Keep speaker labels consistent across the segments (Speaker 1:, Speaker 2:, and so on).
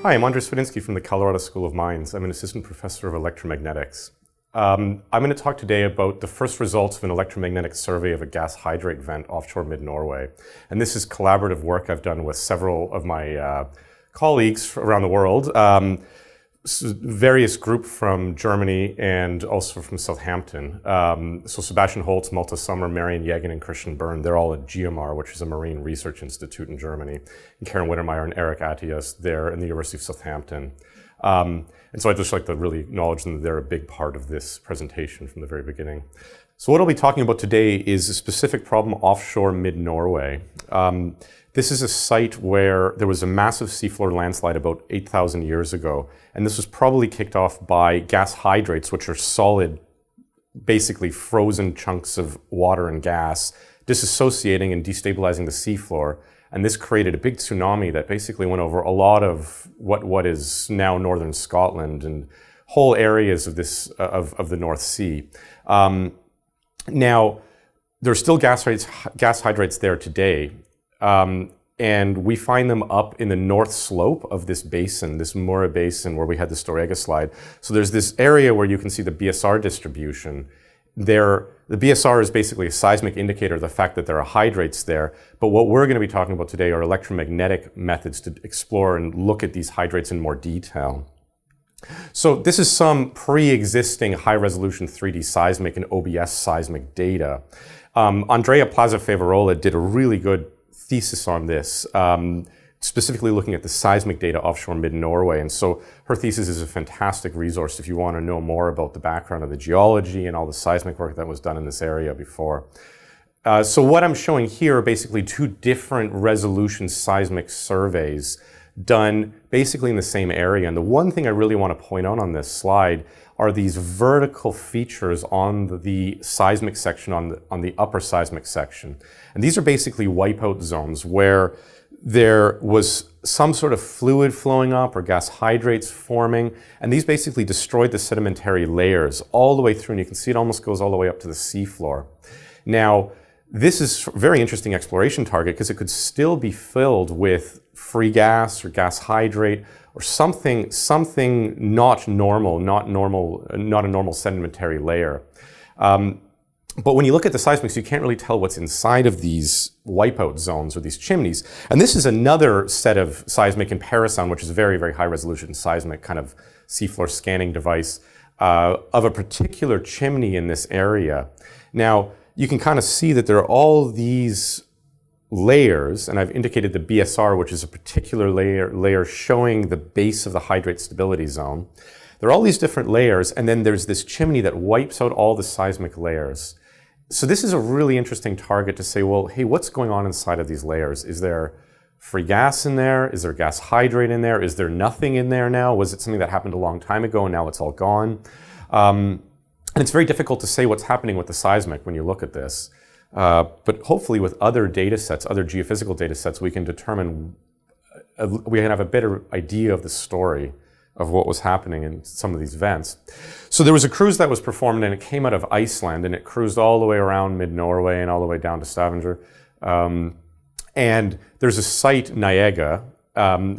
Speaker 1: Hi, I'm Andrei Swidinsky from the Colorado School of Mines. I'm an assistant professor of electromagnetics. I'm going to talk today about the first results of an electromagnetic survey of a gas hydrate vent offshore Mid-Norway. And this is collaborative work I've done with several of my colleagues around the world. Various group from Germany and also from Southampton. So Sebastian Holtz, Malte Sommer, Marian Jägen, and Christian Byrne, they're all at GMR, which is a marine research institute in Germany. And Karen Wittermeyer and Eric Attias, they're in the University of Southampton. And so I'd just like to really acknowledge them that they're a big part of this presentation from the very beginning. So what I'll be talking about today is a specific problem offshore Mid-Norway. This is a site where there was a massive seafloor landslide about 8,000 years ago. And this was probably kicked off by gas hydrates, which are solid, basically frozen chunks of water and gas, disassociating and destabilizing the seafloor. And this created a big tsunami that basically went over a lot of what is now northern Scotland and whole areas of this of the North Sea. Now, there are still gas hydrates there today. And we find them up in the north slope of this basin, this Mura basin where we had the Storegga Slide. So there's this area where you can see the BSR distribution. The BSR is basically a seismic indicator of the fact that there are hydrates there. But what we're going to be talking about today are electromagnetic methods to explore and look at these hydrates in more detail. So this is some pre-existing high-resolution 3D seismic and OBS seismic data. Andrea Plaza-Favarola did a really good thesis on this, specifically looking at the seismic data offshore Mid-Norway. And so her thesis is a fantastic resource if you want to know more about the background of the geology and all the seismic work that was done in this area before. So what I'm showing here are basically two different resolution seismic surveys done basically in the same area. And the one thing I really want to point out on this slide are these vertical features on the seismic section, on the upper seismic section. And these are basically wipeout zones where there was some sort of fluid flowing up or gas hydrates forming, and these basically destroyed the sedimentary layers all the way through, and you can see it almost goes all the way up to the seafloor. Now, this is a very interesting exploration target because it could still be filled with free gas or gas hydrate or something not normal, not a normal sedimentary layer. But when you look at the seismics, you can't really tell what's inside of these wipeout zones or these chimneys. And this is another set of seismic in Parasound, which is a very, very high resolution seismic kind of seafloor scanning device of a particular chimney in this area. Now, you can kind of see that there are all these layers, and I've indicated the BSR, which is a particular layer showing the base of the hydrate stability zone. There are all these different layers, and then there's this chimney that wipes out all the seismic layers. So this is a really interesting target to say, well, hey, what's going on inside of these layers? Is there free gas in there? Is there gas hydrate in there? Is there nothing in there now? Was it something that happened a long time ago and now it's all gone? And it's very difficult to say what's happening with the seismic when you look at this. But hopefully with other data sets, other geophysical data sets, we can determine, we can have a better idea of the story of what was happening in some of these vents. So there was a cruise that was performed and it came out of Iceland and it cruised all the way around Mid-Norway and all the way down to Stavanger. And there's a site, Nyega,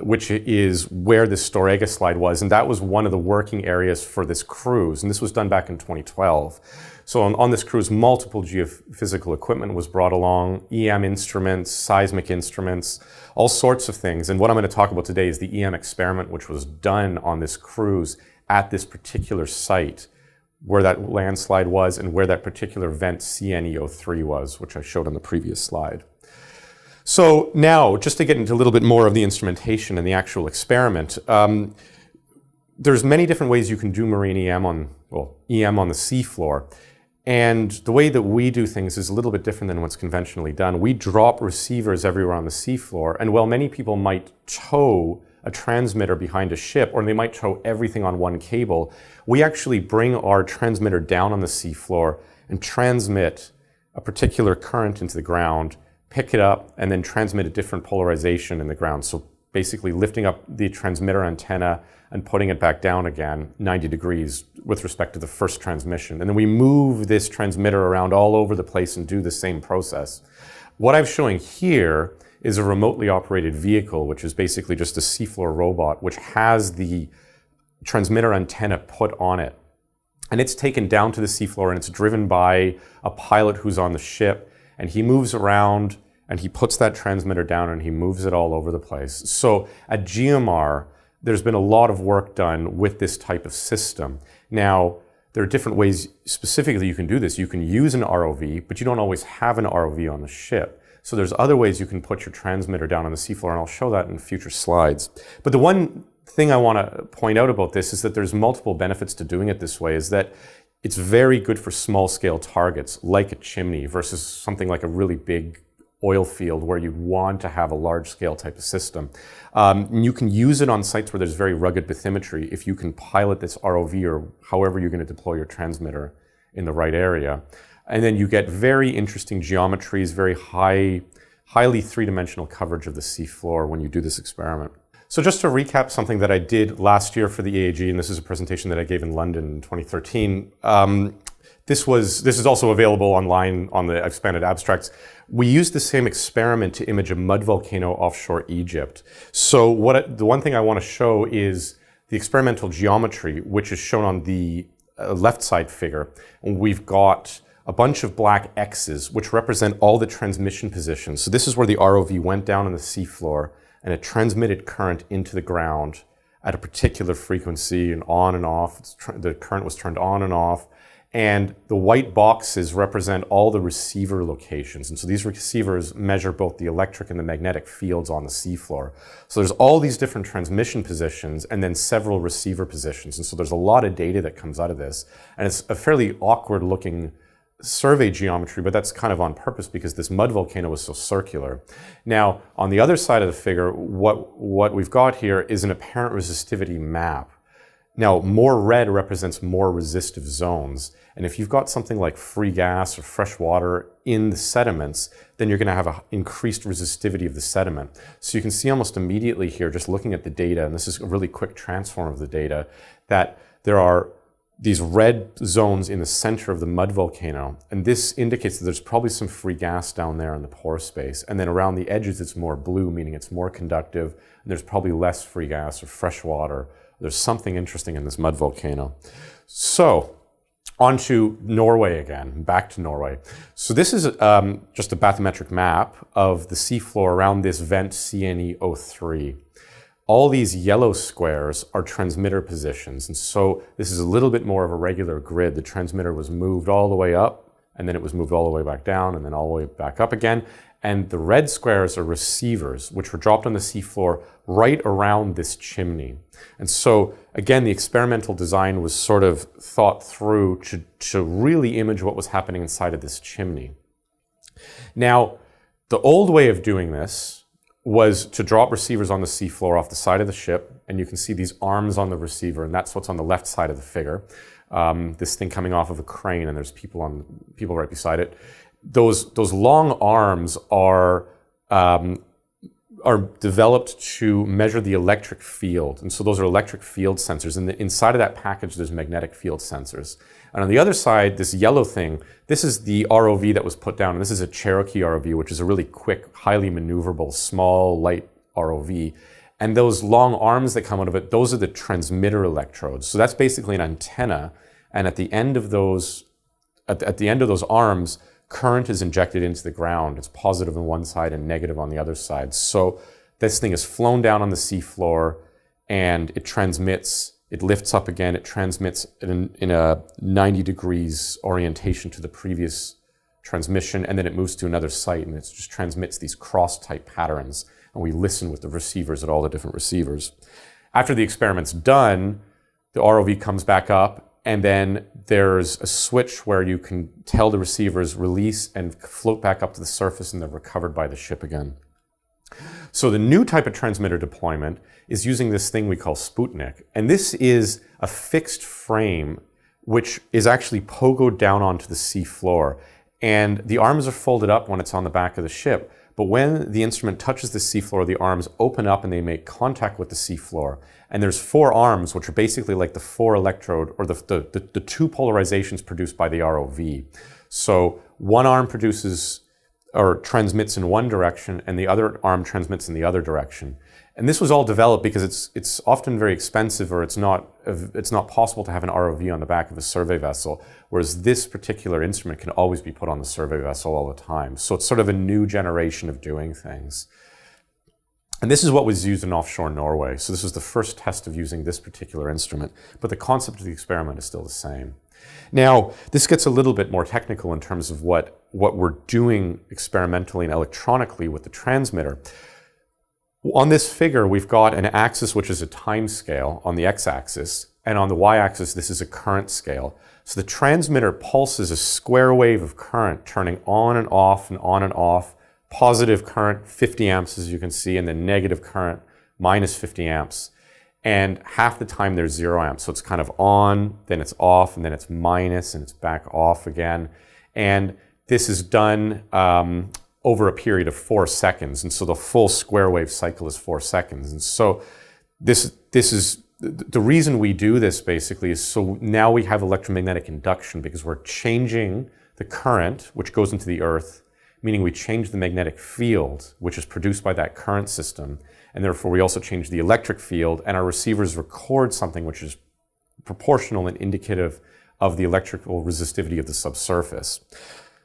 Speaker 1: which is where the Storegga Slide was, and that was one of the working areas for this cruise, and this was done back in 2012. So on this cruise, multiple geophysical equipment was brought along, EM instruments, seismic instruments, all sorts of things. And what I'm going to talk about today is the EM experiment, which was done on this cruise at this particular site where that landslide was and where that particular vent CNEO3 was, which I showed on the previous slide. So now, just to get into a little bit more of the instrumentation and the actual experiment, there's many different ways you can do marine EM on the seafloor. And the way that we do things is a little bit different than what's conventionally done. We drop receivers everywhere on the seafloor, and while many people might tow a transmitter behind a ship, or they might tow everything on one cable, we actually bring our transmitter down on the seafloor and transmit a particular current into the ground, pick it up, and then transmit a different polarization in the ground. So basically lifting up the transmitter antenna and putting it back down again 90 degrees with respect to the first transmission. And then we move this transmitter around all over the place and do the same process. What I'm showing here is a remotely operated vehicle, which is basically just a seafloor robot, which has the transmitter antenna put on it. And it's taken down to the seafloor, and it's driven by a pilot who's on the ship, and he moves around and he puts that transmitter down and he moves it all over the place. So at GMR, there's been a lot of work done with this type of system. Now, there are different ways specifically you can do this. You can use an ROV, but you don't always have an ROV on the ship. So there's other ways you can put your transmitter down on the seafloor, and I'll show that in future slides. But the one thing I want to point out about this is that there's multiple benefits to doing it this way, is that it's very good for small-scale targets, like a chimney, versus something like a really big oil field where you'd want to have a large-scale type of system. You can use it on sites where there's very rugged bathymetry if you can pilot this ROV or however you're going to deploy your transmitter in the right area. And then you get very interesting geometries, very highly three-dimensional coverage of the seafloor when you do this experiment. So just to recap something that I did last year for the EAGE, and this is a presentation that I gave in London in 2013. This is also available online on the expanded abstracts. We used the same experiment to image a mud volcano offshore Egypt. So the one thing I want to show is the experimental geometry, which is shown on the left side figure. And we've got a bunch of black X's, which represent all the transmission positions. So this is where the ROV went down on the seafloor, and it transmitted current into the ground at a particular frequency and on and off. The current was turned on and off. And the white boxes represent all the receiver locations. And so these receivers measure both the electric and the magnetic fields on the seafloor. So there's all these different transmission positions and then several receiver positions. And so there's a lot of data that comes out of this. And it's a fairly awkward looking survey geometry, but that's kind of on purpose because this mud volcano was so circular. Now, on the other side of the figure, what we've got here is an apparent resistivity map. Now, more red represents more resistive zones. And if you've got something like free gas or fresh water in the sediments, then you're going to have an increased resistivity of the sediment. So you can see almost immediately here, just looking at the data, and this is a really quick transform of the data, that there are these red zones in the center of the mud volcano. And this indicates that there's probably some free gas down there in the pore space. And then around the edges, it's more blue, meaning it's more conductive. And there's probably less free gas or fresh water. There's something interesting in this mud volcano. So, on to Norway again, back to Norway. So this is just a bathymetric map of the seafloor around this vent CNE03. All these yellow squares are transmitter positions. And so this is a little bit more of a regular grid. The transmitter was moved all the way up, and then it was moved all the way back down, and then all the way back up again. And the red squares are receivers, which were dropped on the seafloor right around this chimney. And so, again, the experimental design was sort of thought through to really image what was happening inside of this chimney. Now, the old way of doing this was to drop receivers on the seafloor off the side of the ship, and you can see these arms on the receiver, and that's what's on the left side of the figure. This thing coming off of a crane, and there's people right beside it. Those long arms are developed to measure the electric field. And so those are electric field sensors. And inside of that package, there's magnetic field sensors. And on the other side, this yellow thing, this is the ROV that was put down. And this is a Cherokee ROV, which is a really quick, highly maneuverable, small, light ROV. And those long arms that come out of it, those are the transmitter electrodes. So that's basically an antenna. And at the end of those, at the end of those arms, current is injected into the ground. It's positive on one side and negative on the other side. So this thing is flown down on the seafloor, and it transmits, it lifts up again, it transmits in a 90 degrees orientation to the previous transmission, and then it moves to another site, and it just transmits these cross-type patterns, and we listen with the receivers at all the different receivers. After the experiment's done, the ROV comes back up, and then there's a switch where you can tell the receivers release and float back up to the surface, and they're recovered by the ship again. So the new type of transmitter deployment is using this thing we call Sputnik. And this is a fixed frame which is actually pogoed down onto the sea floor. And the arms are folded up when it's on the back of the ship. But when the instrument touches the seafloor, the arms open up and they make contact with the seafloor. And there's four arms, which are basically like the four electrode, or the two polarizations produced by the ROV. So one arm produces or transmits in one direction and the other arm transmits in the other direction. And this was all developed because it's often very expensive, or it's not possible to have an ROV on the back of a survey vessel, whereas this particular instrument can always be put on the survey vessel all the time. So it's sort of a new generation of doing things. And this is what was used in offshore Norway. So this was the first test of using this particular instrument, but the concept of the experiment is still the same. Now, this gets a little bit more technical in terms of what we're doing experimentally and electronically with the transmitter. On this figure, we've got an axis which is a time scale on the x-axis, and on the y-axis, this is a current scale. So the transmitter pulses a square wave of current turning on and off and on and off. Positive current, 50 amps, as you can see, and then negative current, minus 50 amps. And half the time there's 0 amps. So it's kind of on, then it's off, and then it's minus, and it's back off again. And this is done over a period of 4 seconds. And so the full square wave cycle is 4 seconds. And so this is the reason we do this basically is so now we have electromagnetic induction, because we're changing the current, which goes into the earth, meaning we change the magnetic field, which is produced by that current system. And therefore we also change the electric field, and our receivers record something which is proportional and indicative of the electrical resistivity of the subsurface.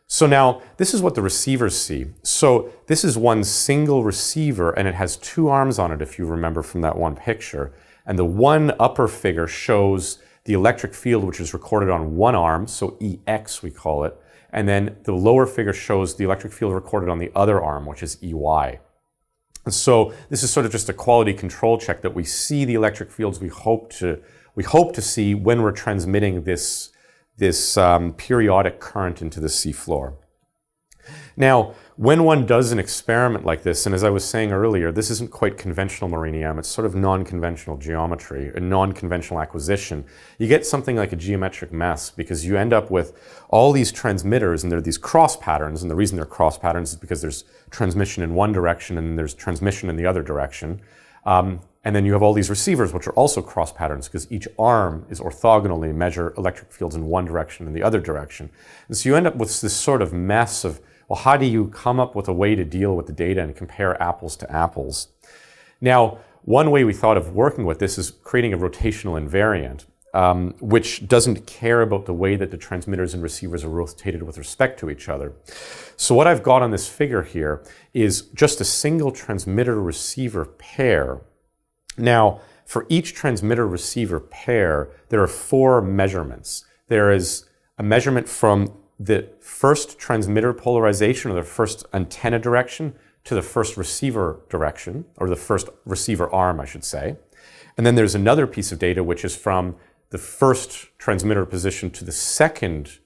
Speaker 1: So now, this is what the receivers see. So this is one single receiver, and it has 2 arms on it, if you remember from that one picture. And the one upper figure shows the electric field, which is recorded on one arm, so EX we call it. And then the lower figure shows the electric field recorded on the other arm, which is EY. And so this is sort of just a quality control check that we see the electric fields we hope to see when we're transmitting this periodic current into the seafloor. Now, when one does an experiment like this, and as I was saying earlier, this isn't quite conventional marine EM, it's sort of non-conventional geometry, a non-conventional acquisition. You get something like a geometric mess, because you end up with all these transmitters, and there are these cross patterns, and the reason they're cross patterns is because there's transmission in one direction and there's transmission in the other direction. And then you have all these receivers, which are also cross patterns, because each arm is orthogonally measure electric fields in one direction and the other direction. And so you end up with this sort of mess of, well, how do you come up with a way to deal with the data and compare apples to apples? Now, one way we thought of working with this is creating a rotational invariant, which doesn't care about the way that the transmitters and receivers are rotated with respect to each other. So what I've got on this figure here is just a single transmitter-receiver pair. Now, for each transmitter-receiver pair, there are 4 measurements. There is a measurement from the first transmitter polarization, or the first antenna direction, to the first receiver direction, or the first receiver arm, I should say. And then there's another piece of data which is from the first transmitter position to the second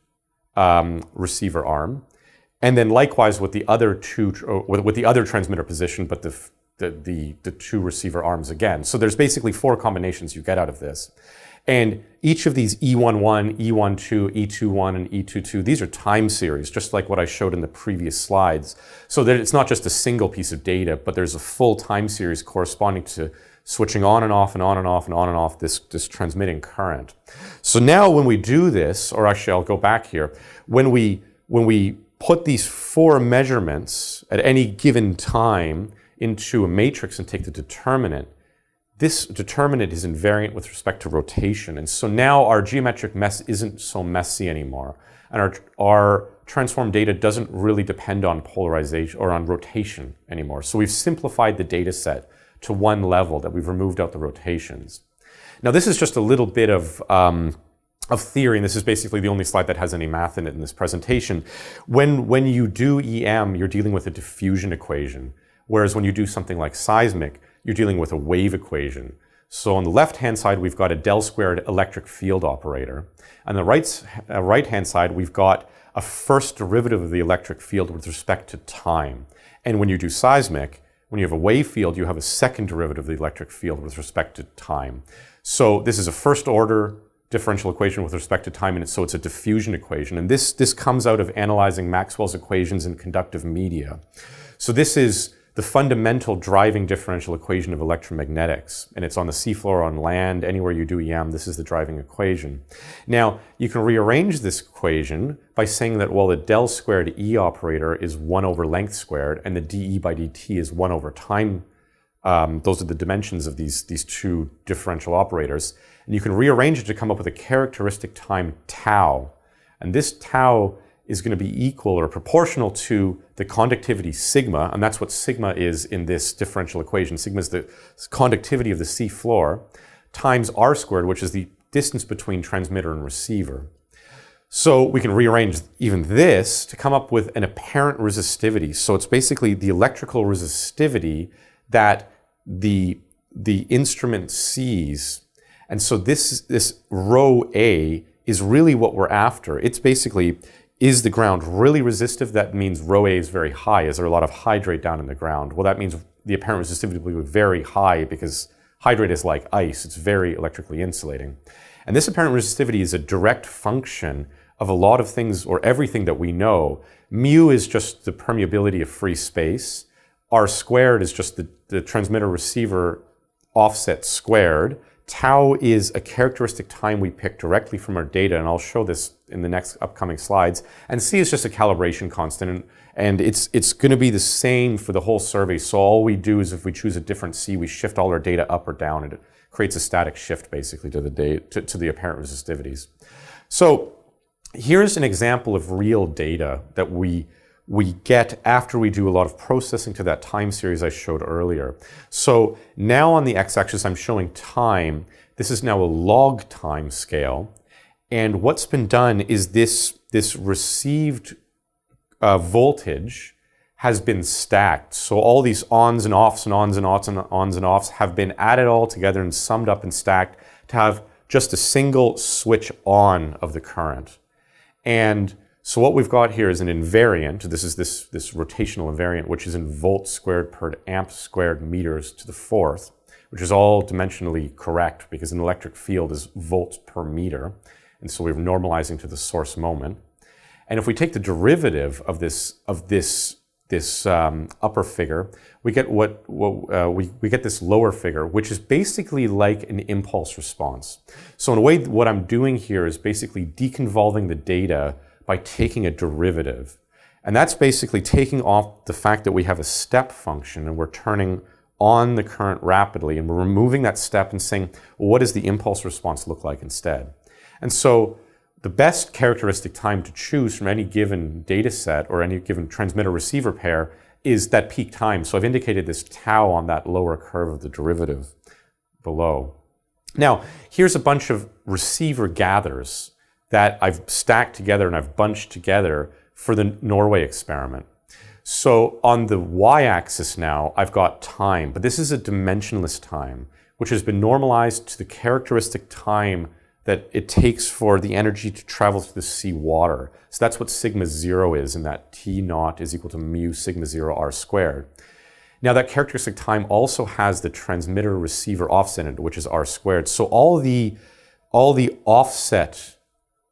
Speaker 1: receiver arm, and then likewise with the other with the other transmitter position, but the 2 receiver arms again. So there's basically 4 combinations you get out of this. And each of these E11, E12, E21, and E22, these are time series, just like what I showed in the previous slides. So that it's not just a single piece of data, but there's a full time series corresponding to switching on and off and on and off and on and off this transmitting current. So now when we do this, or actually I'll go back here, when we put these 4 measurements at any given time into a matrix and take the determinant, this determinant is invariant with respect to rotation. And so now our geometric mess isn't so messy anymore. And our transform data doesn't really depend on polarization or on rotation anymore. So we've simplified the data set to one level, that we've removed out the rotations. Now this is just a little bit of theory, and this is basically the only slide that has any math in it in this presentation. When you do EM, you're dealing with a diffusion equation. Whereas when you do something like seismic, you're dealing with a wave equation. So on the left-hand side, we've got a del squared electric field operator. On the right-hand side, we've got a first derivative of the electric field with respect to time. And when you do seismic, when you have a wave field, you have a second derivative of the electric field with respect to time. So this is a first-order differential equation with respect to time, and so it's a diffusion equation. And this comes out of analyzing Maxwell's equations in conductive media. So this is the fundamental driving differential equation of electromagnetics. And it's on the seafloor, on land, anywhere you do EM, this is the driving equation. Now, you can rearrange this equation by saying that, well, the del squared E operator is 1 over length squared, and the dE by dt is 1 over time. Those are the dimensions of these two differential operators. And you can rearrange it to come up with a characteristic time tau. And this tau is going to be equal or proportional to the conductivity sigma, and that's what sigma is in this differential equation. Sigma is the conductivity of the seafloor, times r squared, which is the distance between transmitter and receiver. So we can rearrange even this to come up with an apparent resistivity. So it's basically the electrical resistivity that the instrument sees. And so this rho A is really what we're after. It's basically, is the ground really resistive? That means rho A is very high. Is there a lot of hydrate down in the ground? Well, that means the apparent resistivity will be very high because hydrate is like ice. It's very electrically insulating. And this apparent resistivity is a direct function of a lot of things, or everything that we know. Mu is just the permeability of free space. R squared is just the transmitter-receiver offset squared. Tau is a characteristic time we pick directly from our data, and I'll show this in the next upcoming slides. And C is just a calibration constant, and it's going to be the same for the whole survey. So all we do is if we choose a different C, we shift all our data up or down, and it creates a static shift basically to the apparent resistivities. So here's an example of real data that we get after we do a lot of processing to that time series I showed earlier. So now on the x-axis I'm showing time. This is now a log time scale. And what's been done is this received voltage has been stacked. So all these ons and offs and ons and offs and ons and offs have been added all together and summed up and stacked to have just a single switch on of the current. And so what we've got here is an invariant. This is this rotational invariant, which is in volts squared per amp squared meters to the fourth, which is all dimensionally correct because an electric field is volts per meter. And so we're normalizing to the source moment. And if we take the derivative of this upper figure, we get we get this lower figure, which is basically like an impulse response. So in a way, what I'm doing here is basically deconvolving the data by taking a derivative. And that's basically taking off the fact that we have a step function and we're turning on the current rapidly, and we're removing that step and saying, well, what does the impulse response look like instead? And so the best characteristic time to choose from any given data set or any given transmitter-receiver pair is that peak time. So I've indicated this tau on that lower curve of the derivative below. Now, here's a bunch of receiver gathers that I've stacked together and I've bunched together for the Norway experiment. So on the y-axis now, I've got time, but this is a dimensionless time, which has been normalized to the characteristic time that it takes for the energy to travel through the sea water. So that's what sigma 0 is, and that T naught is equal to mu sigma 0 r squared. Now that characteristic time also has the transmitter-receiver offset in it, which is r squared. So all the offset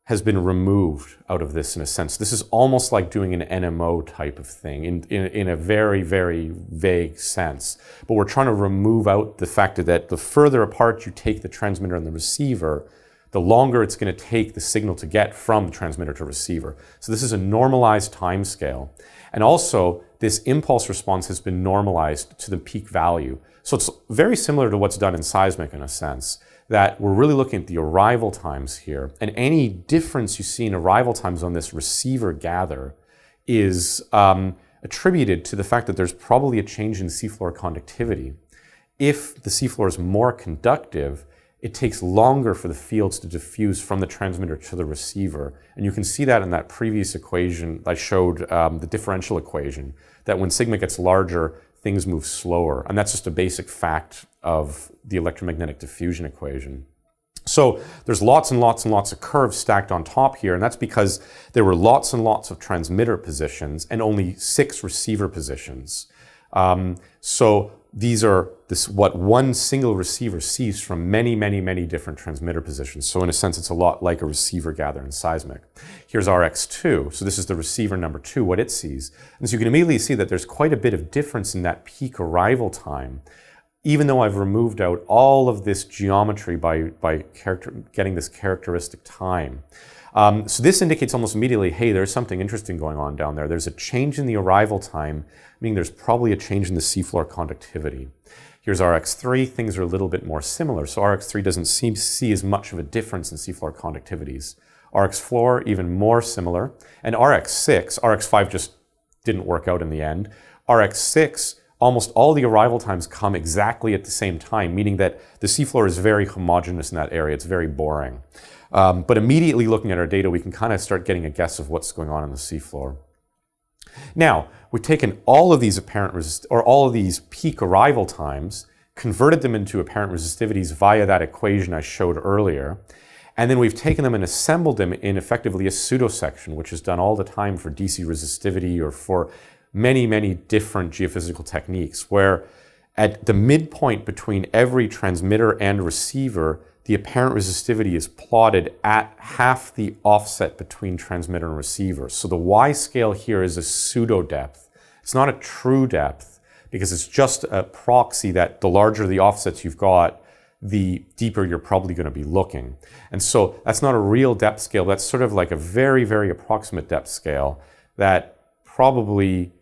Speaker 1: has been removed out of this in a sense. This is almost like doing an NMO type of thing in a very, very vague sense. But we're trying to remove out the fact that the further apart you take the transmitter and the receiver, the longer it's going to take the signal to get from the transmitter to receiver. So this is a normalized time scale. And also, this impulse response has been normalized to the peak value. So it's very similar to what's done in Seismic in a sense, that we're really looking at the arrival times here. And any difference you see in arrival times on this receiver gather is attributed to the fact that there's probably a change in seafloor conductivity. If the seafloor is more conductive, it takes longer for the fields to diffuse from the transmitter to the receiver. And you can see that in that previous equation I showed, the differential equation, that when sigma gets larger, things move slower. And that's just a basic fact of the electromagnetic diffusion equation. So there's lots and lots and lots of curves stacked on top here, and that's because there were lots and lots of transmitter positions and only 6 receiver positions. So these are what one single receiver sees from many, many, many different transmitter positions. So in a sense, it's a lot like a receiver gather in seismic. Here's RX2. So this is the receiver number 2, what it sees. And so you can immediately see that there's quite a bit of difference in that peak arrival time, even though I've removed out all of this geometry by getting this characteristic time. So this indicates almost immediately, hey, there's something interesting going on down there. There's a change in the arrival time, meaning there's probably a change in the seafloor conductivity. Here's RX3. Things are a little bit more similar. So RX3 doesn't see as much of a difference in seafloor conductivities. RX4, even more similar. And RX5 just didn't work out in the end. RX6, almost all the arrival times come exactly at the same time, meaning that the seafloor is very homogeneous in that area. It's very boring. But immediately looking at our data, we can kind of start getting a guess of what's going on in the seafloor. Now, we've taken all of these all of these peak arrival times, converted them into apparent resistivities via that equation I showed earlier, and then we've taken them and assembled them in effectively a pseudosection, which is done all the time for DC resistivity or for many, many different geophysical techniques, where at the midpoint between every transmitter and receiver, the apparent resistivity is plotted at half the offset between transmitter and receiver. So the Y scale here is a pseudo depth. It's not a true depth because it's just a proxy that the larger the offsets you've got, the deeper you're probably going to be looking. And so that's not a real depth scale. That's sort of like a very, very approximate depth scale that probably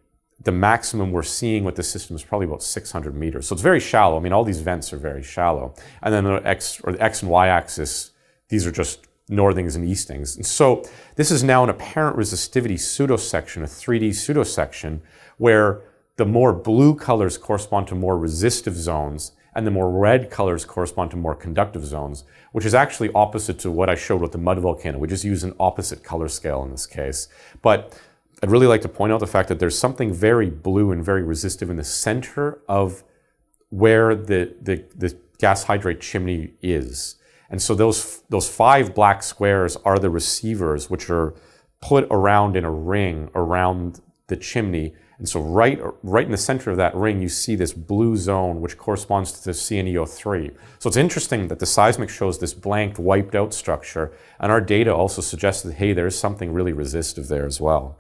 Speaker 1: the maximum we're seeing with the system is probably about 600 meters. So it's very shallow. I mean, all these vents are very shallow. And then the X and Y axis, these are just northings and eastings. And so this is now an apparent resistivity pseudosection, a 3D pseudosection, where the more blue colors correspond to more resistive zones and the more red colors correspond to more conductive zones, which is actually opposite to what I showed with the mud volcano. We just use an opposite color scale in this case. But I'd really like to point out the fact that there's something very blue and very resistive in the center of where the gas hydrate chimney is. And so those 5 black squares are the receivers, which are put around in a ring around the chimney. And so right in the center of that ring, you see this blue zone, which corresponds to the CNEO3. So it's interesting that the seismic shows this blanked, wiped out structure. And our data also suggests that, hey, there's something really resistive there as well.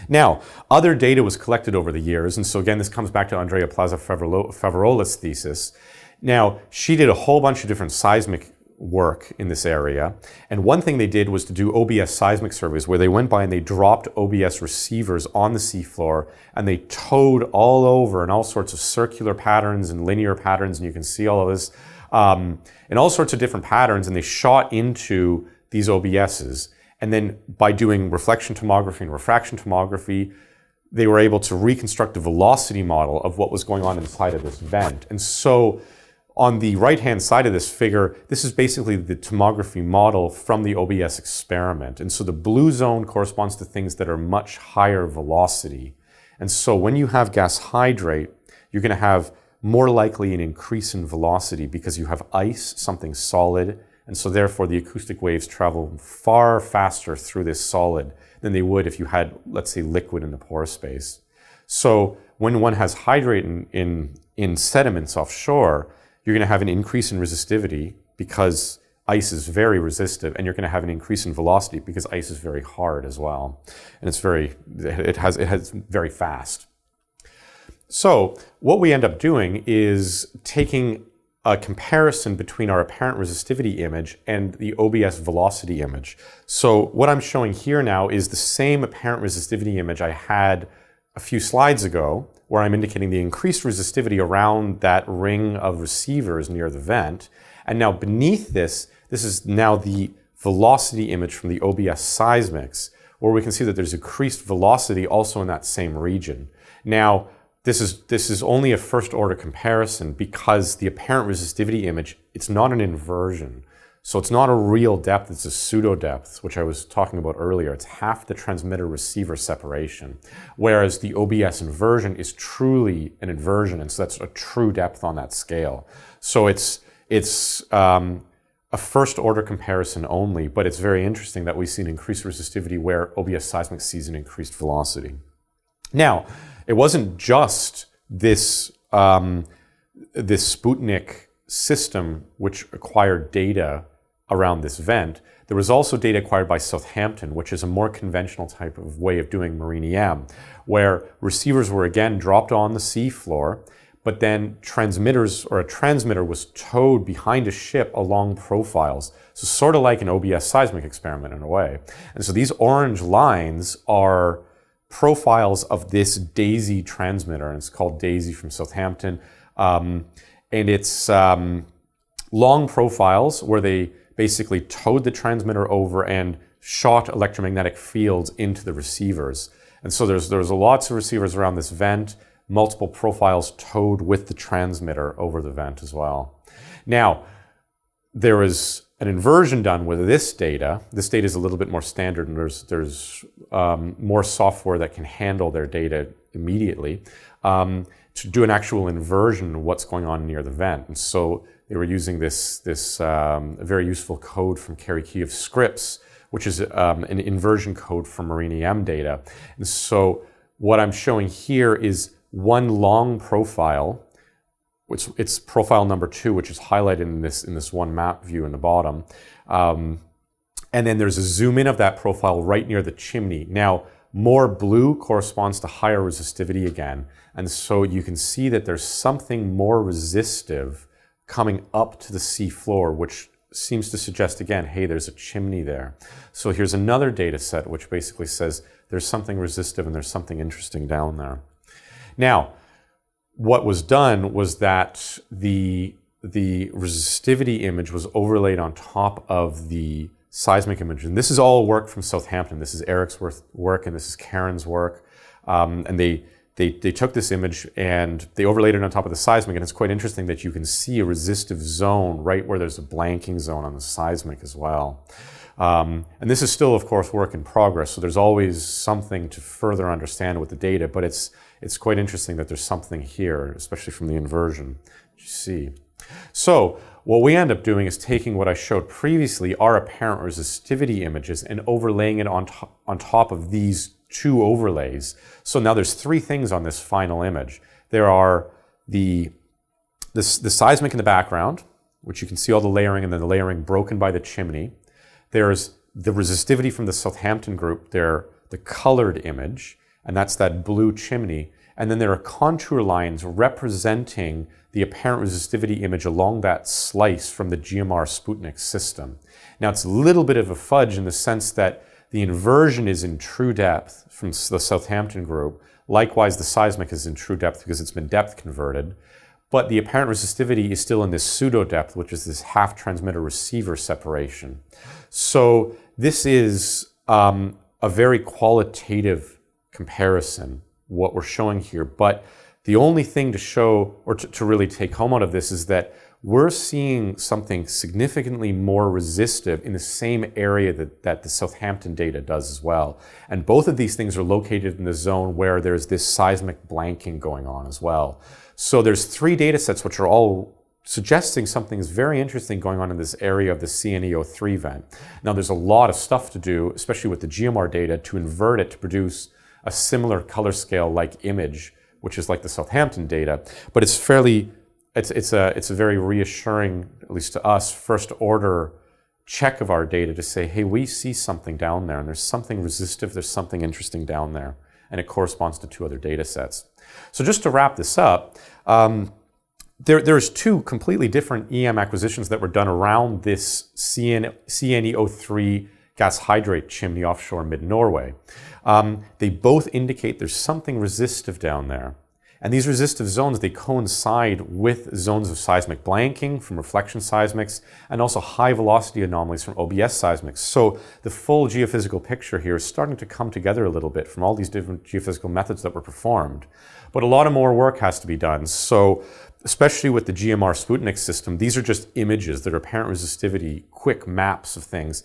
Speaker 1: Now, other data was collected over the years, and so again, this comes back to Andrea Favarola's thesis. Now, she did a whole bunch of different seismic work in this area, and one thing they did was to do OBS seismic surveys, where they went by and they dropped OBS receivers on the seafloor, and they towed all over in all sorts of circular patterns and linear patterns, and you can see all of this, in all sorts of different patterns, and they shot into these OBSs. And then by doing reflection tomography and refraction tomography, they were able to reconstruct a velocity model of what was going on inside of this vent. And so on the right-hand side of this figure, this is basically the tomography model from the OBS experiment. And so the blue zone corresponds to things that are much higher velocity. And so when you have gas hydrate, you're going to have more likely an increase in velocity because you have ice, something solid, and so therefore the acoustic waves travel far faster through this solid than they would if you had, let's say, liquid in the pore space. So when one has hydrate in sediments offshore, you're going to have an increase in resistivity because ice is very resistive, and you're going to have an increase in velocity because ice is very hard as well. And it has very fast. So what we end up doing is taking a comparison between our apparent resistivity image and the OBS velocity image. So what I'm showing here now is the same apparent resistivity image I had a few slides ago, where I'm indicating the increased resistivity around that ring of receivers near the vent. And now beneath this is now the velocity image from the OBS seismics, where we can see that there's increased velocity also in that same region. Now, this is only a first order comparison because the apparent resistivity image, it's not an inversion. So it's not a real depth, it's a pseudo depth, which I was talking about earlier. It's half the transmitter receiver separation. Whereas the OBS inversion is truly an inversion, and so that's a true depth on that scale. So it's a first order comparison only, but it's very interesting that we see an increased resistivity where OBS seismic sees an increased velocity. Now, it wasn't just this this Sputnik system, which acquired data around this vent, there was also data acquired by Southampton, which is a more conventional type of way of doing marine EM, where receivers were again dropped on the seafloor, but then transmitters, or a transmitter was towed behind a ship along profiles. So sort of like an OBS seismic experiment in a way. And so these orange lines are profiles of this DAISY transmitter, and it's called DAISY from Southampton. And it's long profiles where they basically towed the transmitter over and shot electromagnetic fields into the receivers. And so there's lots of receivers around this vent, multiple profiles towed with the transmitter over the vent as well. Now, there was an inversion done with this data. This data is a little bit more standard, and there's more software that can handle their data immediately to do an actual inversion of what's going on near the vent. And so they were using this very useful code from Kerry Key of Scripts, which is an inversion code for marine EM data. And so what I'm showing here is one long profile, which it's profile number 2, which is highlighted in this one map view in the bottom. And then there's a zoom in of that profile right near the chimney. Now, more blue corresponds to higher resistivity again. And so you can see that there's something more resistive coming up to the sea floor, which seems to suggest again, hey, there's a chimney there. So here's another data set which basically says there's something resistive and there's something interesting down there. Now, what was done was that the resistivity image was overlaid on top of the seismic image. And this is all work from Southampton. This is Eric's work and this is Karen's work. And they took this image and they overlaid it on top of the seismic, and it's quite interesting that you can see a resistive zone right where there's a blanking zone on the seismic as well. And this is still, of course, work in progress, so there's always something to further understand with the data, but it's quite interesting that there's something here, especially from the inversion, you see. So what we end up doing is taking what I showed previously, our apparent resistivity images, and overlaying it on top of these 2 overlays. So now there's 3 things on this final image. There are the seismic in the background, which you can see all the layering, and then the layering broken by the chimney. There's the resistivity from the Southampton group, the colored image, and that's that blue chimney. And then there are contour lines representing the apparent resistivity image along that slice from the GMR Sputnik system. Now it's a little bit of a fudge in the sense that the inversion is in true depth from the Southampton group. Likewise, the seismic is in true depth because it's been depth converted. But the apparent resistivity is still in this pseudo depth, which is this half transmitter receiver separation. So this is a very qualitative comparison, what we're showing here. But the only thing to show, or to really take home out of this, is that we're seeing something significantly more resistive in the same area that the Southampton data does as well. And both of these things are located in the zone where there's this seismic blanking going on as well. So there's 3 data sets which are all suggesting something is very interesting going on in this area of the CNE03 vent. Now there's a lot of stuff to do, especially with the GMR data, to invert it to produce a similar color scale like image, which is like the Southampton data. But it's a very reassuring, at least to us, first order check of our data to say, hey, we see something down there and there's something resistive, there's something interesting down there, and it corresponds to 2 other data sets. So just to wrap this up, there's 2 completely different EM acquisitions that were done around this CNE03 gas hydrate chimney offshore Mid-Norway. They both indicate there's something resistive down there. And these resistive zones, they coincide with zones of seismic blanking from reflection seismics and also high velocity anomalies from OBS seismics. So the full geophysical picture here is starting to come together a little bit from all these different geophysical methods that were performed. But a lot of more work has to be done. So especially with the GMR Sputnik system, these are just images that are apparent resistivity, quick maps of things.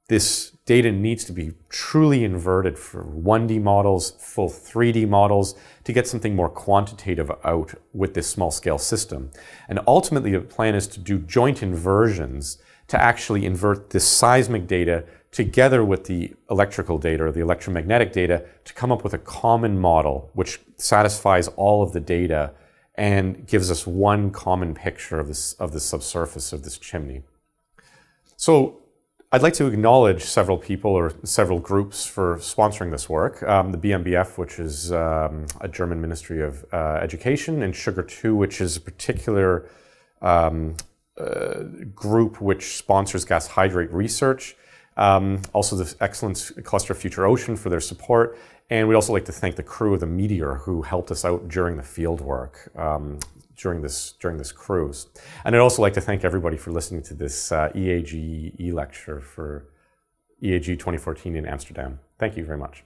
Speaker 1: This data needs to be truly inverted for 1D models, full 3D models, to get something more quantitative out with this small scale system. And ultimately the plan is to do joint inversions to actually invert this seismic data together with the electrical data or the electromagnetic data to come up with a common model which satisfies all of the data and gives us one common picture of the subsurface of this chimney. So I'd like to acknowledge several people or several groups for sponsoring this work. The BMBF, which is a German Ministry of Education, and Sugar 2, which is a particular group which sponsors gas hydrate research. Also the Excellence Cluster of Future Ocean for their support. And we'd also like to thank the crew of the Meteor who helped us out during the field work. During this cruise. And I'd also like to thank everybody for listening to this EAGE lecture for EAGE 2014 in Amsterdam. Thank you very much.